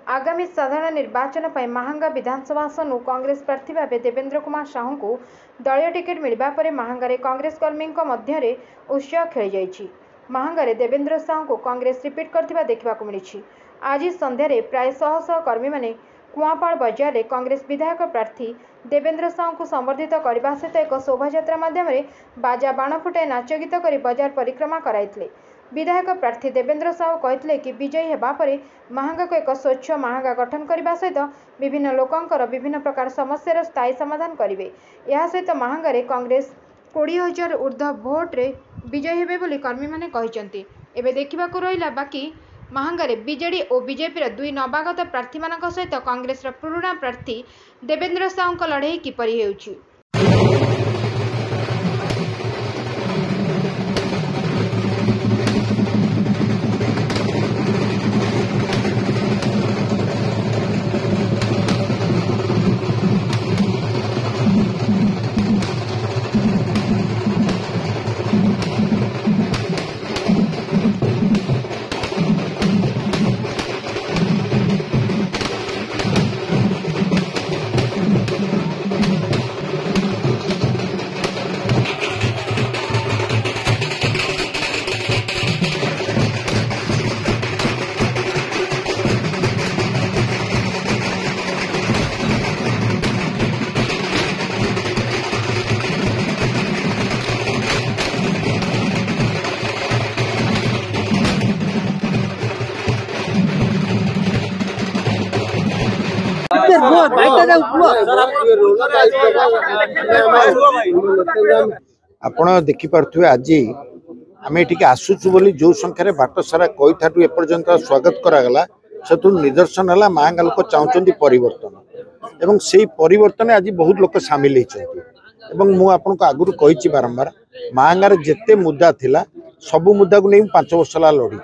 आगामी साधारण निर्वाचन पर महांगा विधानसभा आसन कांग्रेस प्रार्थी भाव देवेंद्र कुमार साहू को दलीय टिकेट मिलवा पर महांगारे कांग्रेस कर्मी मध्य उत्साह खेली जाइछि। महांगारे देवेंद्र साहू को कांग्रेस रिपीट करथिबा देखिबाकु मिलिछि। आज संध्यारे प्राय शह शह कर्मी माने कुआपाड़ बजार में कांग्रेस विधायक प्रार्थी देवेंद्र साहू को संबर्धित करने सहित एक शोभा माध्यम बाजा बाण फुटाई नाच गीत कर बजार परिक्रमा कराइथिले। विधायक प्रार्थी देवेंद्र साहू कहते कि विजयी हेबा परे महांगा को एक स्वच्छ महांगा गठन करने सहित विभिन्न लोकंकर विभिन्न प्रकार समस्यार स्थायी समाधान करेंगे। यह सहित महांगारे कांग्रेस 20,000 ऊर्ध्व भोट्रे विजयी हेबे बोली कर्मी माने कहिसंती। एबे देखिबाकू रहिला बाकी महांगारे बीजेडी और बीजेपी दुई नवागत प्रार्थी मानक सहित कांग्रेस पुराणा प्रार्थी देवेंद्र साहू लड़ाई किपरि हेउछि। आपण देखिपे आज आम ये आसुचु बोली जो संख्यार बाट सारा कई ठार एपर्यंत स्वागत करागला से निदर्शन है महांगा लोक चाहते परिवर्तन एवं से परिवर्तन आज बहुत लोग सामिल होती। मुझे आगुरी कही बारंबार महांगार जिते मुद्दा थिला सबु मुद्दा को नहीं 5 वर्ष लड़ी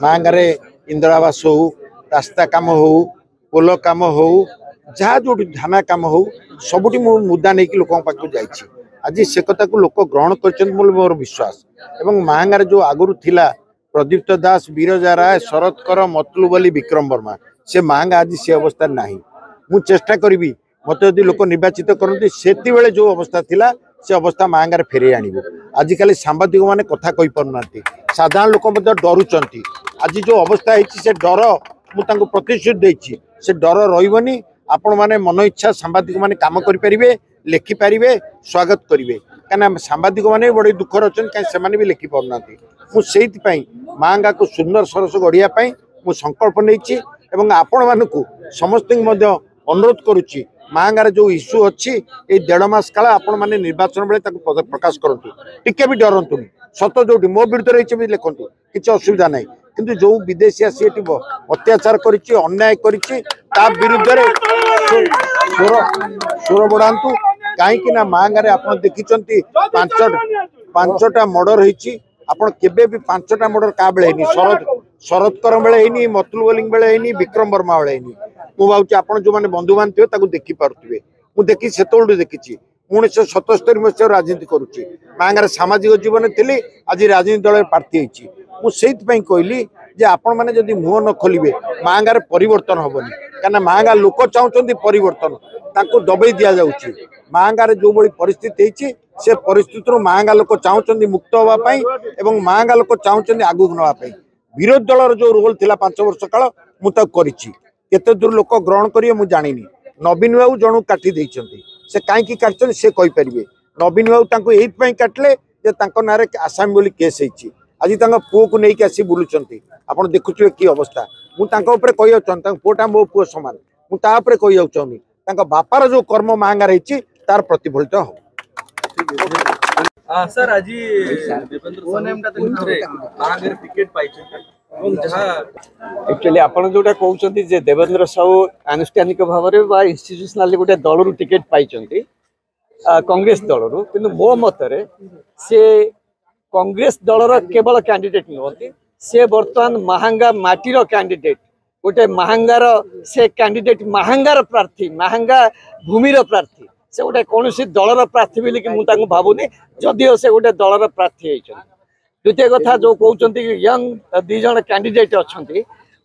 महांगारे इंदिरावास हो रास्ता काम हो पोल काम हो जहाँ जो थाना काम हो सबुठी मुद्दा नहीं लोक पाक जाइए। आज से कथा को लोक ग्रहण कर मोर विश्वास एवं महांगार जो आगुरी थिला प्रदीप्त दास बीरजा राय शरद कर मतलू बोली विक्रम वर्मा से महांगा आज से अवस्था नहीं। मु चेष्टा करी मत यदि लोक निर्वाचित करते से जो अवस्था थिला से अवस्था महांगार फेरे आनिबो। आजिकल सांबादिक माने कथा कहि परना साधारण लोक डरुचंती। आज जो अवस्था है से डर मुझे प्रतिश्रुति देछि से डर रही आपण माने मन इच्छा सांबादिक माने काम करि परिबे लेखि पारिबे स्वागत करिवे कना सांबादिक माने बड़ी दुखर अछन का से माने भी लेखि परनाती। मु सेति पई महांगा को सुंदर सरस गढ़िया पई मु संकल्प नैछि एवं आपण मानकु समस्त अनुरोध करुच्ची महांगार जो इश्यू अच्छी ये 1.5 मास काल आपण माने निर्वाचन बेले प्रकाश करंतु टिके भी डरंतुनी सत जो मो विरुद्ध रही भी लिखु किसी असुविधा ना किंतु जो विदेशी आसी अत्याचार करिछि अन्याय करिछि ता विरुद्ध स्वर बढ़ातु कहीं महांगारे आप देखी 5टा मर्डर होती आपड़ केबे भी 5टा मर्डर क्या बेले शरदकर बेले मतलू बोलिंग बेले विक्रम वर्मा बेले मु भावी आप जो मैंने बंधु मान थे देखी पारे मुझे देखी से देखी 1977 मसीह राजनीति करुच्ची महांगार सामाजिक जीवन थी आज राजनीति दल प्रार्थी होती कहली जे आपण मैंने जदि मुह न खोलिए महांगार परिवर्तन हेनी क्या महांगा लोक चाहते परिवर्तन ताको दबई दि जाऊँगी महांगार जो बड़ी परिस्थिति से परिस्थिति महांगा लोक चाहते मुक्त होगापाई एवं महांगा लोक चाहते आगू नापी विरोधी दलर जो रोल थिला 5 वर्ष काल मुझे करते दूर लोक ग्रहण करेंगे मुझे जानी नवीन बाबू जन काटी से कहीं काटते से कहींपारे नवीन बाबू यही काटिले ना आसामी बोली केस होती आज पुओ को लेकिन आसी बुलूं आप देखुए कि अवस्था मुझे कही पुओटा मो पुओ सामान मुझे कही चाहूनी बापार जो कर्म महांगार होती तार प्रतिफलित हो। सर आज एक्चुअली आप जोटा कहते देवेंद्र साहू आनुष्ठानिक भाव में इन्स्टिट्यूशनाली गोटे दल टिकेट पाई कांग्रेस दल कि मो मतरे से कांग्रेस दलर केवल कैंडिडेट नुहति से बर्तमान महांगा माटीर कैंडिडेट गोटे महांगार से कैंडिडेट महांगार प्रार्थी महांगा भूमिर प्रार्थी से गोटे कौन दलर प्रार्थी बोलिकी मुझे भावुनी जदिओ से गोटे दलर प्रार्थी होती। द्वितीय कथा जो कहते यंग 2 जन कैंडिडेट अच्छा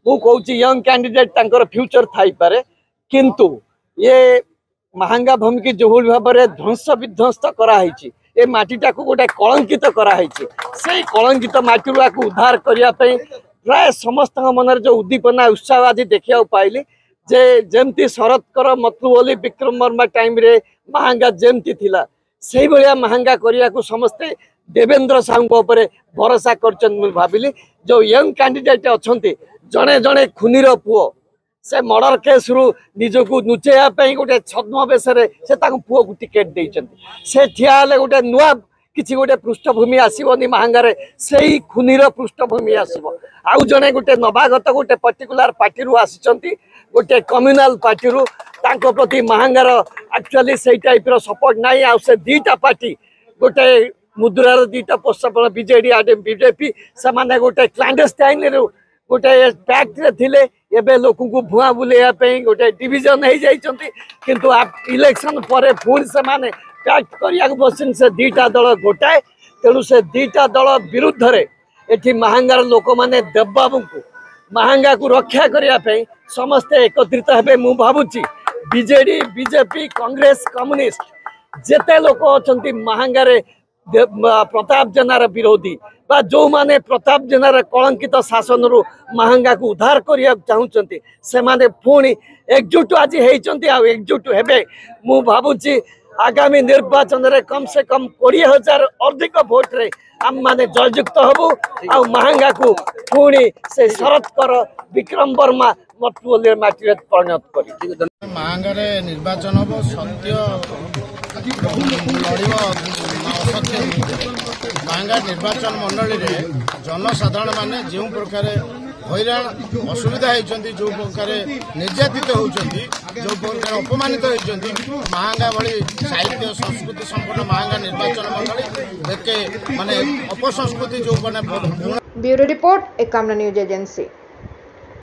मु कहूँ यंग कैंडिडेट फ्यूचर थाई पारे किंतु ये महांगा भूमि जो भाव में ध्वंस विध्वस्त कराई ए माटीटा को गोटे कलंकित कराई से कलंकित माटी उद्धार करने प्राय समस्त मन जो उद्दीपना उत्साह आज देखा पाइली जे जमती शरतकर मतलुबली विक्रम वर्मा टाइम रे महांगा जमती थिला से भाया महांगा करने को समस्ते देवेंद्र साहू भरोसा कर भाविली जो यंग कैंडिडेट अच्छा जड़े जड़े खुनीर पुओ से मर्डर केस रु निजक नुचेवाई गोटे छद्म बेस से पुओ को टिकेट देते से ठिया गोटे नुआ किसी गोटे पृष्ठभूमि आसबनी महांगार से ही खुनीर पृष्ठभूमि आसब आउ जड़े गोटे नवागत गोटे पर्टिकुलर पार्टी आसी गोटे कम्युनाल पार्टी प्रति महांगार एक्चुअली से टाइप सपोर्ट ना आ दीटा पार्टी गोटे मुद्रार दीटा पोस्टपन बीजेडी आडे बीजेपी से गोटे क्लैंडस्टाइन गोटे पैक्ट थिले एबे लोक को भुआ बुलेवाई गोटे डिविजन हो जाती किंतु इलेक्शन पर पुणी से पैक्ट करने बसन से दीटा दल गोटाए तेणु से दीटा दल विरुद्ध रे एठी महांगार लोक मैंने देवबाबू को महांगा को रक्षा करने समस्ते एकत्रित हेबे मु भावुची बीजेडी बीजेपी कांग्रेस कम्युनिस्ट जेते लोक अच्छा महांगारे प्रताप जेनार विरोधी बा जो माने प्रताप जेनार कलंकित शासन रु महांगा को उद्धार करने चाहते से माने पुणी एकजुट आज होती एकजुट हेबे मु भावुची आगामी निर्वाचन रे कम से कम 20,000 अधिक भोट रे आम माने जययुक्त हबु आ महांगा को पुणी से शरतकर विक्रम वर्मा मतलुबली माटी परिणत करी महांगारे निर्वाचन हम सत्य लड़ब असत्य महांगा निर्वाचन मंडली रे जनसाधारण माने जो प्रकार हैरान असुविधा होती जो प्रकार निर्यातित होती जो प्रकार अपमानित होती महांगा भली साहित्य संस्कृति संपन्न महांगा निर्वाचन मंडली देखे माने अपसंस्कृति जो bureau report Ekamra news agency.